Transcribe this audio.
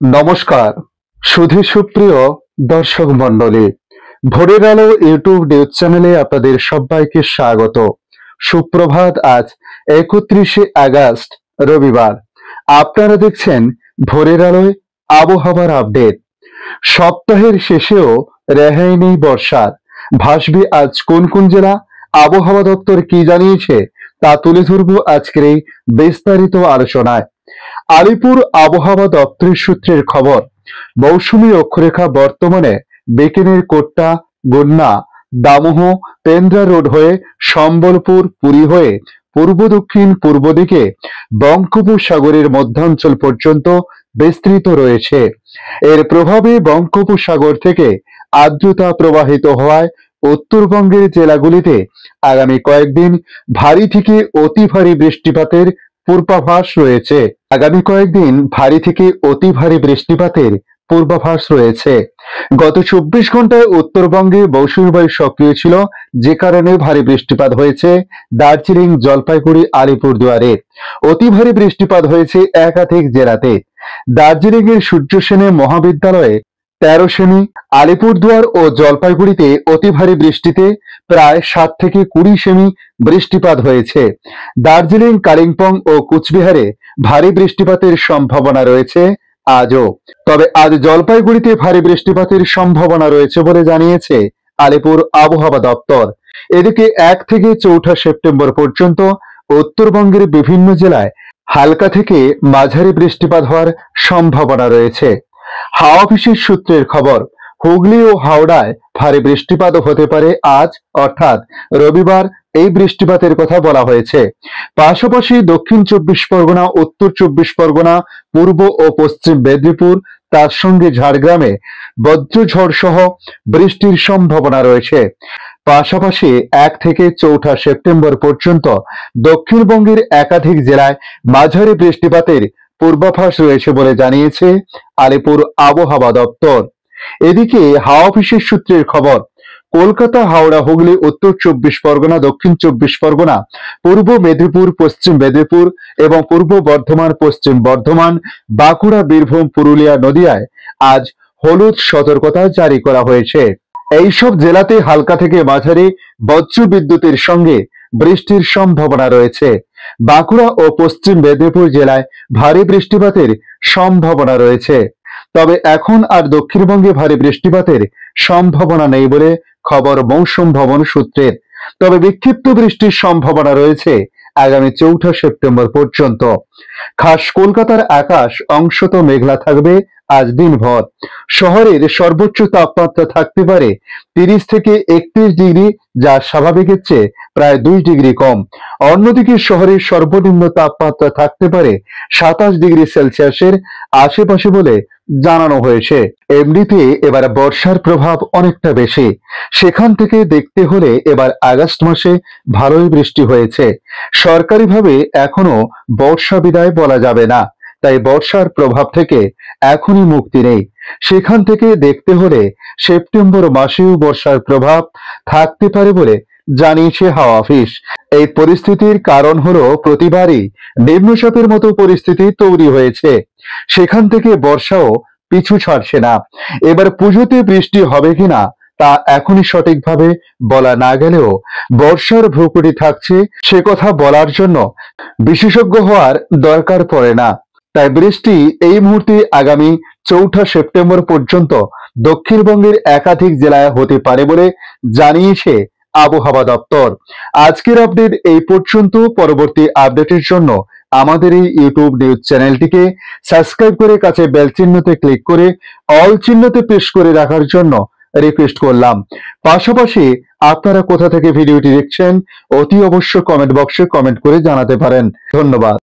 নমস্কার সুধী সুপ্রিয় দর্শক মণ্ডলী, ভোরের আলো ইউটিউব নিউজ চ্যানেলে আপনাদের সবাইকে স্বাগত। সুপ্রভাত। আজ 31শে আগস্ট রবিবার। আপনারা দেখছেন ভোরের আলোয় আবহাওয়ার আপডেট। সপ্তাহের শেষেও রেহাই নেই বর্ষার। ভাসবে আজ কোন কোন জেলা, আবহাওয়া দপ্তর কি জানিয়েছে তা তুলে ধরব আজকের এই বিস্তারিত আলোচনায়। আলিপুর আবহাওয়া দপ্তরের সূত্রের খবর, মৌসুমী অক্ষরেখা বর্তমানে বিকেনের কোট্টা, গুন্না, দামোহ, পেন্দ্রা রোড হয়ে সম্বলপুর, পুরী হয়ে পূর্ব দক্ষিণ পূর্ব দিকে বঙ্গোপসাগরের মধ্যাঞ্চল পর্যন্ত বিস্তৃত রয়েছে। এর প্রভাবে বঙ্গোপসাগর থেকে আর্দ্রতা প্রবাহিত হওয়ায় উত্তরবঙ্গের জেলাগুলিতে আগামী কয়েকদিন ভারী থেকে অতি ভারী বৃষ্টিপাতের পূর্বাভাস রয়েছে। আগামী কয়েকদিন ভারী থেকে অতি ভারী বৃষ্টিপাতের পূর্বাভাস রয়েছে। গত 24 ঘন্টায় উত্তরবঙ্গে মৌসুমী বায়ু সক্রিয় ছিল, যে কারণে ভারী বৃষ্টিপাত হয়েছে দার্জিলিং, জলপাইগুড়ি, আলিপুরদুয়ারে। অতি ভারী বৃষ্টিপাত হয়েছে একাধিক জেলাতে। দার্জিলিং এর সূর্য সেনে মহাবিদ্যালয়ে 13 সেমি, আলিপুরদুয়ার ও জলপাইগুড়িতে অতি ভারী বৃষ্টিতে প্রায় 7 থেকে 20 সেমি বৃষ্টিপাত হয়েছে। দার্জিলিং, কালিম্পং ও কুচবিহারে ভারী বৃষ্টিপাতের সম্ভাবনা রয়েছে আজও। তবে আজ জলপাইগুড়িতে ভারী বৃষ্টিপাতের সম্ভাবনা রয়েছে বলে জানিয়েছে আলিপুর আবহাওয়া দপ্তর। এদিকে 1 থেকে 4 সেপ্টেম্বর পর্যন্ত উত্তরবঙ্গের বিভিন্ন জেলায় হালকা থেকে মাঝারি বৃষ্টিপাত হওয়ার সম্ভাবনা রয়েছে। হাওয়া অফিসের সূত্রের খবর, হুগলি ও হাওড়ায় ভারী বৃষ্টিপাতও হতে পারে আজ, অর্থাৎ রবিবার এই বৃষ্টিপাতের কথা বলা হয়েছে। পাশাপাশি দক্ষিণ 24 পরগনা, উত্তর 24 পরগনা, পূর্ব ও পশ্চিম মেদিনীপুর, তার সঙ্গে ঝাড়গ্রামে বজ্রঝড় সহ বৃষ্টির সম্ভাবনা রয়েছে। পাশাপাশি 1 থেকে 4 সেপ্টেম্বর পর্যন্ত দক্ষিণবঙ্গের একাধিক জেলায় মাঝারি বৃষ্টিপাতের পূর্বাভাস রয়েছে বলে জানিয়েছে আলিপুর আবহাওয়া দপ্তর। এদিকে হাওয়া অফিসের সূত্রের খবর, কলকাতা, হাওড়া, হুগলি, উত্তর 24 পরগনা, দক্ষিণ 24 পরগনা, পূর্ব মেদিনীপুর, পশ্চিম মেদিনীপুর এবং পূর্ব বর্ধমান, পশ্চিম বর্ধমান, বাঁকুড়া, বীরভূম, পুরুলিয়া, নদিয়ায় আজ হলুদ সতর্কতা জারি করা হয়েছে। এইসব জেলাতে হালকা থেকে মাঝারি বজ্র বিদ্যুতের সঙ্গে বৃষ্টির সম্ভাবনা রয়েছে। বাঁকুড়া ও পশ্চিম মেদিনীপুর জেলায় ভারী বৃষ্টিপাতের সম্ভাবনা রয়েছে। তবে এখন আর দক্ষিণবঙ্গে ভারী বৃষ্টিপাতের সম্ভাবনা নেই বলে খবর মৌসুম ভবন সূত্রের। তবে বিক্ষিপ্ত বৃষ্টির সম্ভাবনা রয়েছে আগামী 4 সেপ্টেম্বর পর্যন্ত। খাস কলকাতার আকাশ অংশত মেঘলা থাকবে আজ দিনভর। শহরের সর্বোচ্চ তাপমাত্রা থাকতে পারে 30 থেকে 31 ডিগ্রি, যা স্বাভাবিকের চেয়ে প্রায় 2 ডিগ্রি কম। অন্যদিকে শহরের সর্বনিম্ন তাপমাত্রা থাকতে পারে 27 ডিগ্রি সেলসিয়াসের আশেপাশে বলে জানানো হয়েছে। এমনিতে এবার বর্ষার প্রভাব অনেকটা বেশি। সেখান থেকে দেখতে হলে এবার আগস্ট মাসে ভালোই বৃষ্টি হয়েছে। সরকারিভাবে এখনো বর্ষা বিদায় বলা যাবে না, তাই বর্ষার প্রভাব থেকে এখনই মুক্তি নেই। সেখান থেকে দেখতে হলে সেপ্টেম্বর মাসেও বর্ষার প্রভাব থাকতে পারে বলে জানিয়েছে হাওয়া অফিস। এই পরিস্থিতির কারণ হলো প্রতিবারই নিম্নচাপের মতো পরিস্থিতি তৈরি হয়েছে, সেখান থেকে বর্ষাও পিছু ছাড়ছে না। এবার পুজোতে বৃষ্টি হবে কিনা তা এখনই সঠিকভাবে বলা না গেলেও বর্ষার ভ্রুকুটি থাকছে সে কথা বলার জন্য বিশেষজ্ঞ হওয়ার দরকার পড়ে না। তাই বৃষ্টি এই মুহূর্তে আগামী 4 সেপ্টেম্বর পর্যন্ত দক্ষিণবঙ্গের একাধিক জেলায় হতে পারে বলে জানিয়েছে আবহাওয়া দপ্তর। আজকের আপডেট এই পর্যন্ত। পরবর্তী আপডেটের জন্য আমাদের এই ইউটিউব নিউজ চ্যানেলটিকে সাবস্ক্রাইব করে কাছে বেল চিহ্নতে ক্লিক করে অল চিহ্নতে প্রেস করে রাখার জন্য রিকোয়েস্ট করলাম। পাশাপাশি আপনারা কোথা থেকে ভিডিওটি দেখছেন অতি অবশ্য কমেন্ট বক্সে কমেন্ট করে জানাতে পারেন। ধন্যবাদ।